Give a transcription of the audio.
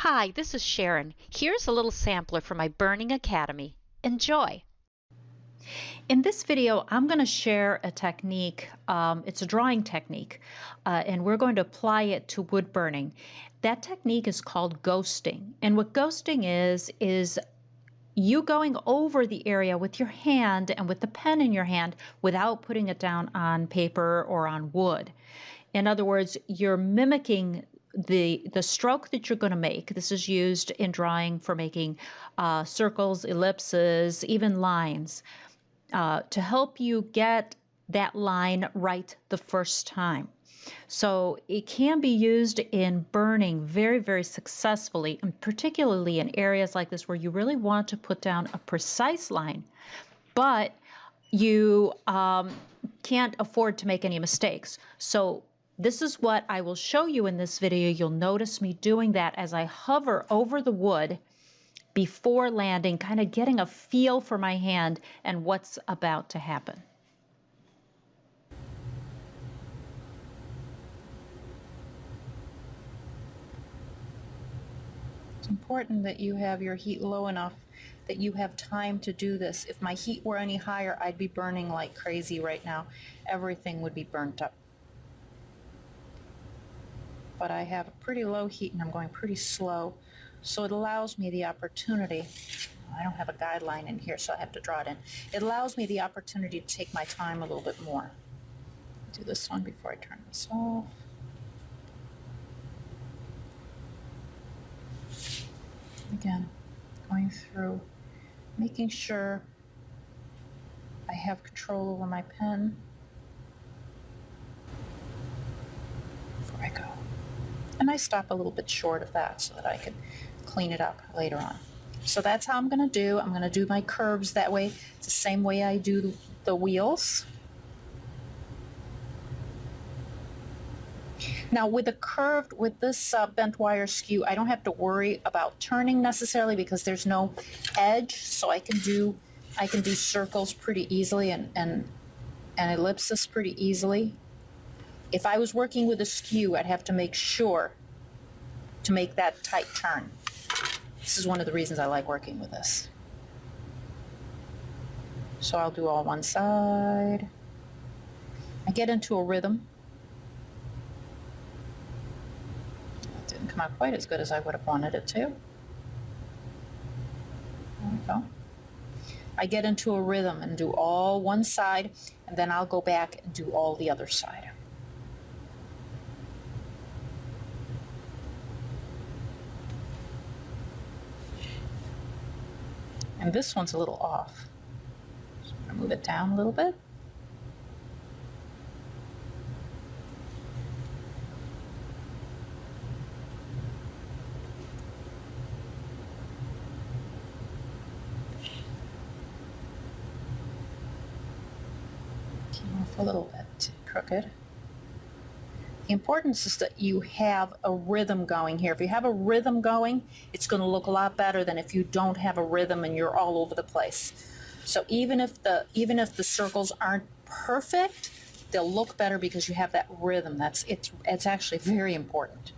Hi, this is Sharon. Here's a little sampler from my Burning Academy. Enjoy! In this video, I'm going to share a technique. It's a drawing technique, and we're going to apply it to wood burning. That technique is called ghosting. And what ghosting is you going over the area with your hand and with the pen in your hand without putting it down on paper or on wood. In other words, you're mimicking the stroke that you're going to make. This is used in drawing for making circles, ellipses, even lines, to help you get that line right the first time. So it can be used in burning very, very successfully, and particularly in areas like this where you really want to put down a precise line, but you can't afford to make any mistakes. So this is what I will show you in this video. You'll notice me doing that as I hover over the wood before landing, kind of getting a feel for my hand and what's about to happen. It's important that you have your heat low enough that you have time to do this. If my heat were any higher, I'd be burning like crazy right now. Everything would be burnt up. But I have a pretty low heat and I'm going pretty slow, so it allows me the opportunity. I don't have a guideline in here, so I have to draw it in. It allows me the opportunity to take my time a little bit more. Do this one before I turn this off. Again, going through, making sure I have control over my pen before I go. And I stop a little bit short of that so that I can clean it up later on. So that's how I'm going to do. I'm going to do my curves that way. It's the same way I do the wheels. Now with this bent wire skew, I don't have to worry about turning necessarily because there's no edge, so I can do circles pretty easily and ellipses pretty easily. If I was working with a skew, I'd have to make sure to make that tight turn. This is one of the reasons I like working with this. So I'll do all one side. I get into a rhythm. It didn't come out quite as good as I would have wanted it to. There we go. I get into a rhythm and do all one side, and then I'll go back and do all the other side. And this one's a little off. So I'm going to move it down a little bit. Came off a little bit crooked. The importance is that you have a rhythm going here. If you have a rhythm going, it's going to look a lot better than if you don't have a rhythm and you're all over the place. So even if the circles aren't perfect, they'll look better because you have that rhythm. It's actually very important.